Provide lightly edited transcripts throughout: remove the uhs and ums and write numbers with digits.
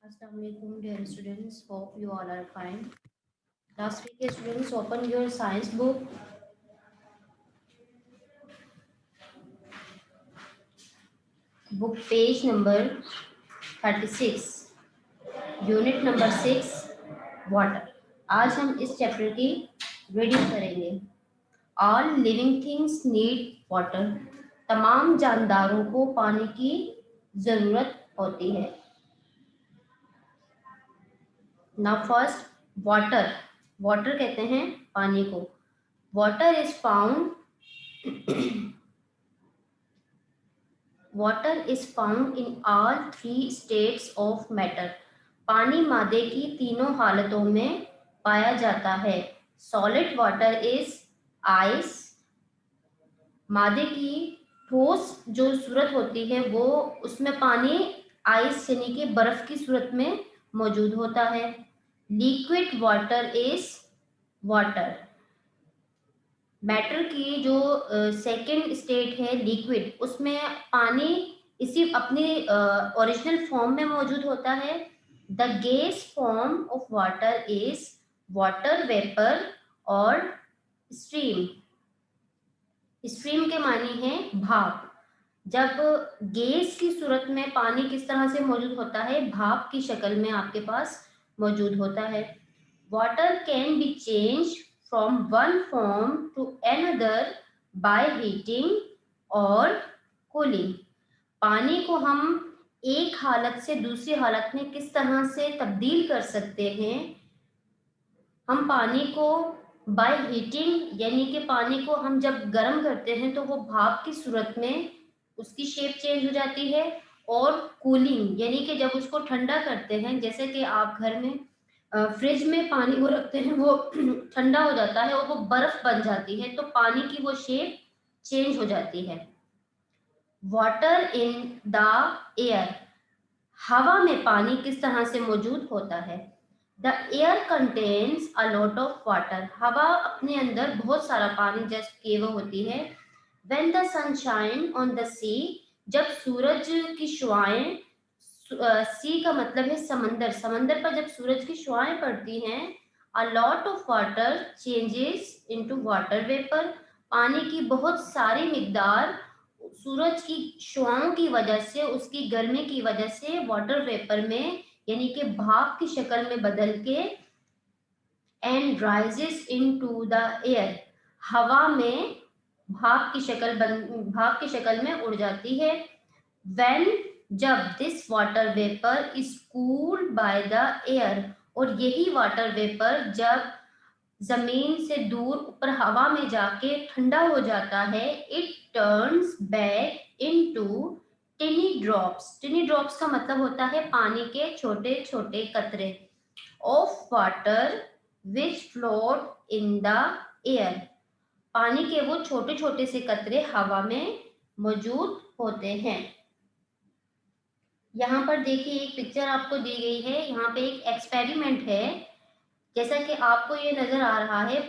Assalamualaikum dear students, hope you all are fine. Last week students open your science book, page number 36, unit number 6 water. आज हम इस chapter की reading करेंगे। All living things need water. तमाम जानदारों को पानी की जरूरत होती है। ना फर्स्ट वाटर, वाटर कहते हैं पानी को। Water is found water is found in all three states of matter. पानी मादे की तीनों हालतों में पाया जाता है। Solid water is ice. मादे की ठोस जो सूरत होती है वो उसमें पानी आइस यानी कि बर्फ की सूरत में मौजूद होता है। Liquid water is water. Matter की जो सेकेंड स्टेट है लिक्विड, उसमें पानी इसी अपनी ओरिजिनल फॉर्म में मौजूद होता है। The gas form of water is water vapour और स्ट्रीम। स्ट्रीम के मानी है भाप। जब गैस की सूरत में पानी किस तरह से मौजूद होता है, भाप की शक्ल में आपके पास मौजूद होता है। Water can be change from one form to another by heating और cooling। पानी को हम एक हालत से दूसरी हालत में किस तरह से तब्दील कर सकते हैं। हम पानी को बाय हीटिंग यानी कि पानी को हम जब गर्म करते हैं तो वो भाप की सूरत में उसकी शेप चेंज हो जाती है। और कूलिंग यानी कि जब उसको ठंडा करते हैं, जैसे कि आप घर में फ्रिज में पानी को रखते हैं, वो ठंडा हो जाता है और वो बर्फ बन जाती है, तो पानी की वो शेप चेंज हो जाती है। Water in the air. हवा में पानी किस तरह से मौजूद होता है। The air contains a lot of water. हवा अपने अंदर बहुत सारा पानी जस्ट किए हुए होती है। When the sunshine on the sea. जब सूरज की शुआएं, सी का मतलब है समंदर, समंदर पर जब सूरज की शुआएं पड़ती हैं, a lot of water changes into water vapour. पानी की बहुत सारी मिकदार सूरज की शुआओं की वजह से, उसकी गर्मी की वजह से वाटर वेपर में यानी कि भाप की शक्ल में बदल के and rises into the air, हवा में भाप की शक्ल में उड़ जाती है। व्हेन, जब this water vapour is cooled by the air, और यही वाटर वेपर जब जमीन से दूर ऊपर हवा में जाके ठंडा हो जाता है, it turns back into टिनी drops. टिनी drops का मतलब होता है पानी के छोटे छोटे कतरे of water which float in the air. पानी के वो छोटे छोटे से कतरे हवा में मौजूद होते हैं। यहाँ पर देखिए एक पिक्चर आपको दी गई है। यहाँ पे एक एक्सपेरिमेंट है, जैसा कि आपको ये नजर आ रहा है।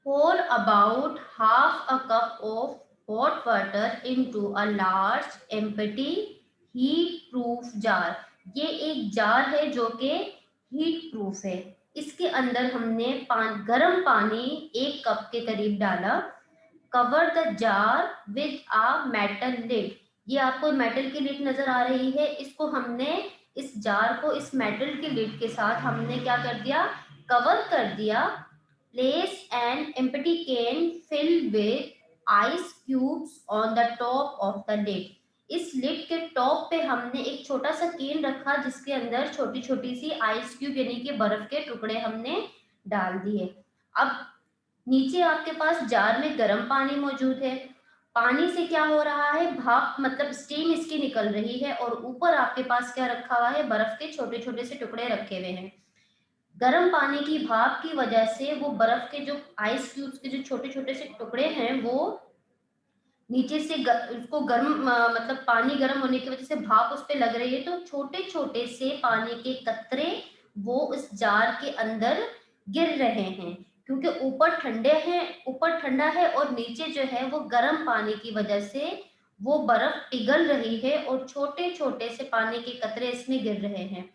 pour about half a cup of hot water into a large empty heat proof jar। ये एक जार है जो कि हीट प्रूफ है। इसके अंदर हमने गर्म पानी एक कप के करीब डाला। Cover the jar with a metal lid. ये आपको मेटल की लिड नजर आ रही है। इसको हमने, इस जार को इस मेटल की लिड के साथ हमने क्या कर दिया, कवर कर दिया। Place an empty can filled with ice cubes on the top of the lid। इस लिड के टॉप पे हमने एक छोटा सा केन रखा जिसके अंदर छोटी छोटी सी आइस क्यूब यानी कि बर्फ के टुकड़े हमने डाल दिए। अब नीचे आपके पास जार में गर्म पानी मौजूद है। पानी से क्या हो रहा है, भाप मतलब स्टीम इसकी निकल रही है, और ऊपर आपके पास क्या रखा हुआ है, बर्फ के छोटे छोटे से टुकड़े रखे हुए हैं। गर्म पानी की भाप की वजह से वो बर्फ के जो आइस क्यूब्स के जो छोटे छोटे से टुकड़े हैं वो नीचे से उसको गर्म मतलब पानी गर्म होने की वजह से भाप उस पे लग रही है, तो छोटे छोटे से पानी के कतरे वो उस जार के अंदर गिर रहे हैं, क्योंकि ऊपर ठंडा है और नीचे जो है वो गर्म पानी की वजह से वो बर्फ पिघल रही है और छोटे छोटे से पानी के कतरे इसमें गिर रहे हैं।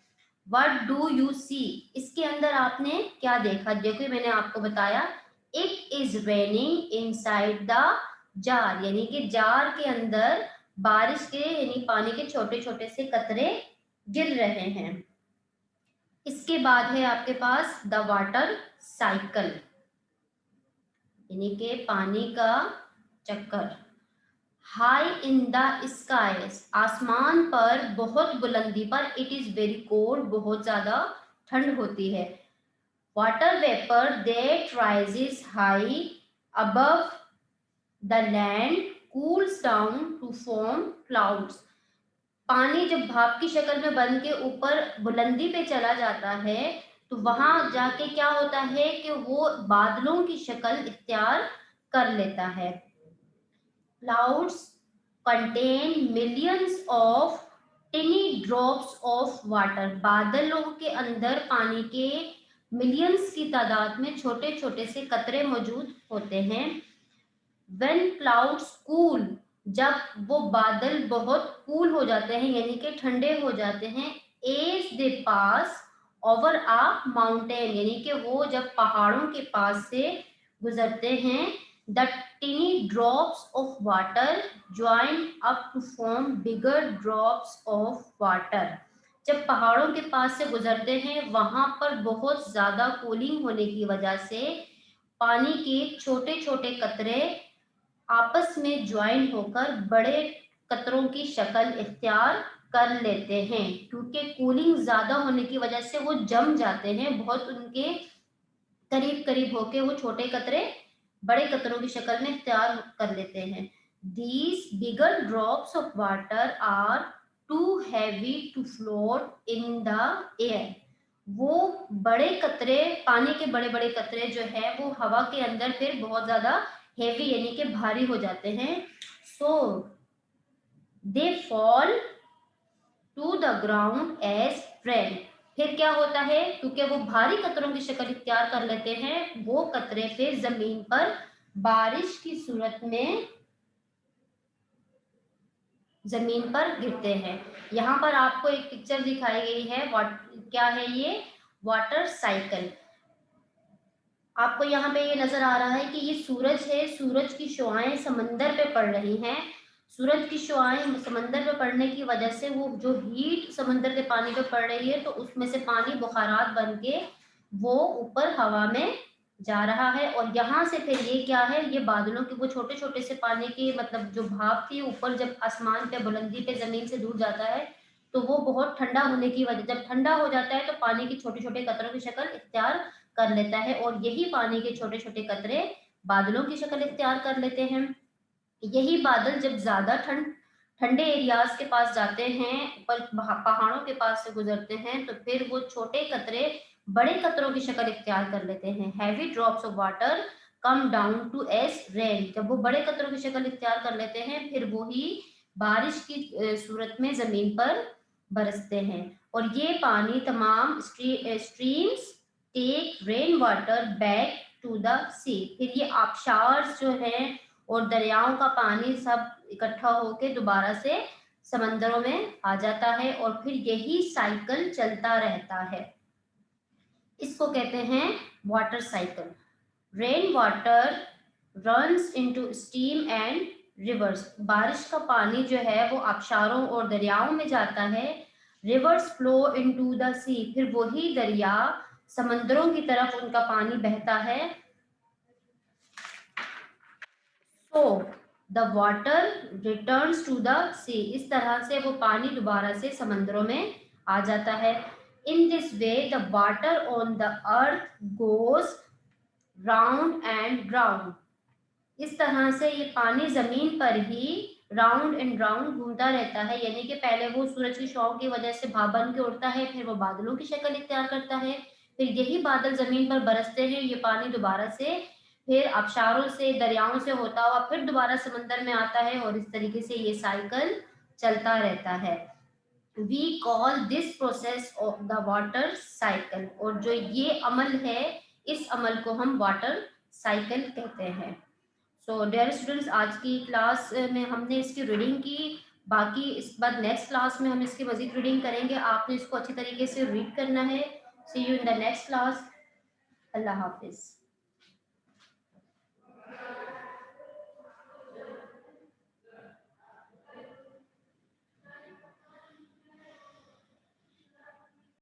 What do you see? इसके अंदर आपने क्या देखा? देखो मैंने आपको बताया it is raining inside the jar, यानी कि जार के अंदर बारिश के यानी पानी के छोटे छोटे से कतरे गिर रहे हैं। इसके बाद है आपके पास द वाटर साइकिल, यानी कि पानी का चक्कर। हाई इन द स्काई, आसमान पर बहुत बुलंदी पर, इट इज वेरी कोल्ड, बहुत ज्यादा ठंड होती है। Water vapour that rises high above the land cools down to form clouds, पानी जब भाप की शक्ल में बन के ऊपर बुलंदी पे चला जाता है तो वहां जाके क्या होता है कि वो बादलों की शक्ल इख्तियार कर लेता है। Clouds contain millions of टिनी drops of water, बादलों के अंदर पानी के मिलियंस की तादाद में छोटे छोटे से कतरे मौजूद होते हैं। When clouds cool, जब वो बादल बहुत कूल हो जाते हैं यानी कि ठंडे हो जाते हैं, as they pass over a mountain, यानी कि वो जब पहाड़ों के पास से गुजरते हैं, the tiny drops of water join up to form bigger drops of water, जब पहाड़ों के पास से गुजरते हैं वहां पर बहुत ज्यादा कूलिंग होने की वजह से पानी के छोटे छोटे कतरे आपस में ज्वाइन होकर बड़े कतरों की शक्ल इख्तियार कर लेते हैं, क्योंकि कूलिंग ज्यादा होने की वजह से वो जम जाते हैं, बहुत उनके करीब करीब होके वो छोटे कतरे बड़े कतरों की शक्ल में इख्तियार कर लेते हैं। These bigger drops of water are too heavy to float in the air, वो बड़े कतरे, पानी के बड़े बड़े कतरे जो है वो हवा के अंदर फिर बहुत ज्यादा हेवी यानी कि भारी हो जाते हैं। So they fall to the ground as rain, फिर क्या होता है क्योंकि वो भारी कतरों की शक्ल इख्तियार कर लेते हैं, वो कतरे फिर जमीन पर बारिश की सूरत में जमीन पर गिरते हैं। यहाँ पर आपको एक पिक्चर दिखाई गई है, क्या है ये? Water cycle. आपको यहाँ पे ये नजर आ रहा है कि ये सूरज है, सूरज की शुआएं समंदर पे पड़ रही हैं। सूरज की शुआएं समंदर पे पड़ने की वजह से वो जो हीट समंदर के पानी पे पड़ रही है तो उसमें से पानी बुखारात बन के वो ऊपर हवा में जा रहा है, और यहाँ से फिर ये क्या है, ये बादलों के वो छोटे छोटे से पानी की मतलब जो भाप थी ऊपर जब आसमान पे बुलंदी पे जमीन से दूर जाता है तो वो बहुत ठंडा होने की वजह, जब ठंडा हो जाता है तो पानी की छोटे छोटे कतरों की शक्ल इख्तियार कर लेता है, और यही पानी के छोटे छोटे कतरे बादलों की शक्ल इख्तियार कर लेते हैं। यही बादल जब ज्यादा ठंडे एरियाज के पास जाते हैं, ऊपर पहाड़ों के पास से गुजरते हैं, तो फिर वो छोटे कतरे बड़े कतरों की शक्ल इख्तियार कर लेते हैं। Heavy drops of water come down to as rain, जब वो बड़े कतरों की शक्ल इख्तियार कर लेते हैं फिर वो ही बारिश की सूरत में जमीन पर बरसते हैं, और ये पानी तमाम streams take rain water back to the sea, फिर ये आबशार जो हैं और दरियाओं का पानी सब इकट्ठा होके दोबारा से समंदरों में आ जाता है, और फिर यही साइकिल चलता रहता है। इसको कहते हैं water cycle. Rain water runs into steam and reverse, बारिश का पानी जो है वो आबशारों और दरियाओं में जाता है। Reverse flow into the sea, फिर वही दरिया समंदरों की तरफ उनका पानी बहता है। So the water returns to the sea, इस तरह से वो पानी दोबारा से समंदरों में आ जाता है। In this way the water on the earth goes round and round, इस तरह से ये पानी जमीन पर ही राउंड एंड राउंड घूमता रहता है, यानी कि पहले वो सूरज की शॉक की वजह से भाप बन के उड़ता है, फिर वो बादलों की शक्ल इख्तियार करता है, फिर यही बादल जमीन पर बरसते हैं, ये पानी दोबारा से फिर आबशारों से दरियाओं से होता हुआ फिर दोबारा समंदर में आता है, और इस तरीके से ये साइकिल चलता रहता है। We call this process of the water cycle, और जो ये अमल है इस अमल को हम वाटर साइकिल कहते हैं। सो डियर स्टूडेंट्स, आज की क्लास में हमने इसकी रीडिंग की। बाकी इस बाद नेक्स्ट क्लास में हम इसकी मजीद रीडिंग करेंगे। आपने इसको अच्छी तरीके से रीड करना है। See you in the next class. Allah हाफिज़।